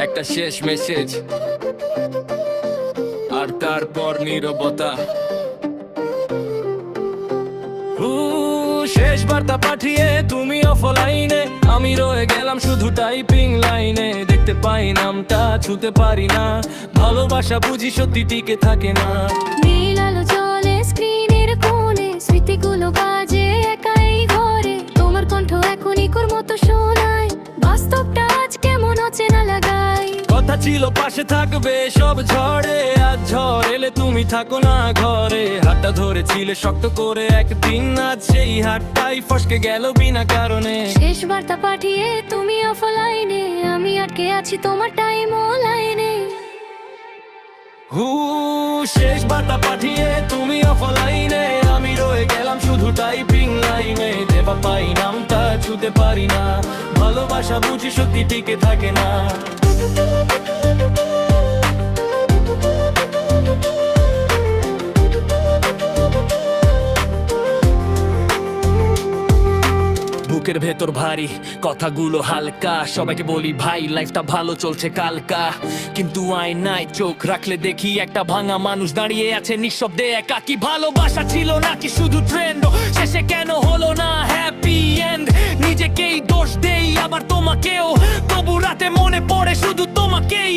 একটা শেষ মেসেজ আর তারপর নীরবতা। শেষ বার্তা পাঠিয়ে তুমি অফলাইনে, আমি রয়ে গেলাম শুধু টাইপিং লাইনে। দেখতে পাই নামটা, ছুতে পারি না, ভালোবাসা বুঝি সত্যি টিকে থাকে না। নীল আলো জ্বলে স্ক্রিনের কোণে, স্মৃতিগুলো বাজে একাই ঘরে। তোমার কণ্ঠ এখন ইকোর মতো শোনায়, বাস্তবটা আজ কেমন অচেনা লাগায়। কথা ছিল পাশে থাকবে সব ঝড়ে, আজ ঝড় এলে তুমি থাকো না ঘরে। হাতটা ধরেছিলে শক্ত করে একদিন, আজ সেই হাতটাই ফসকে গেল বিনা কারণে। শেষ বার্তা পাঠিয়ে তুমি অফলাইনে, আমি আটকে আছি তোমার টাইম লাইনে। শেষ বার্তা পাঠিয়ে তুমি অফলাইনে, আমি রয়ে গেলাম শুধু টাইপিং লাইনে। দেবা পাই নামটা, ছুতে পারি না, ভালোবাসা বুঝি সত্যি টিকে থাকে না। বুকের ভেতর ভারী, কথাগুলো হালকা। সবাইকে বলি ভাই লাইফটা ভালো চলছে কালকা, কিন্তু আয়নায় চোখ রাখলে দেখি একটা ভাঙা মানুষ দাঁড়িয়ে আছে নিঃশব্দে একা। কি ভালোবাসা ছিল নাকি শুধু ট্রেন্ড, শেষে কেন হলো না হ্যাপি এন্ড? নিজেকেই দোষ দেই আবার তোমাকেও, তবু রাতে মনে পড়ে শুধু তোমাকেই।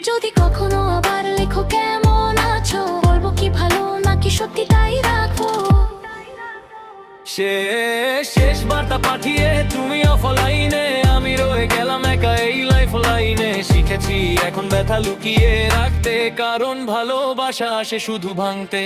যদি কখনো আবার লেখো কেমন আছো, বলবো কি ভালো নাকি সত্যিটাই রাখবো। শেষ বার্তা পাঠিয়ে তুমি অফলাইনে, আমি রয়ে গেলাম একা এই লাইফ লাইনে। শিখেছি এখন ব্যথা লুকিয়ে রাখতে, কারণ ভালোবাসা আসে শুধু ভাঙতে।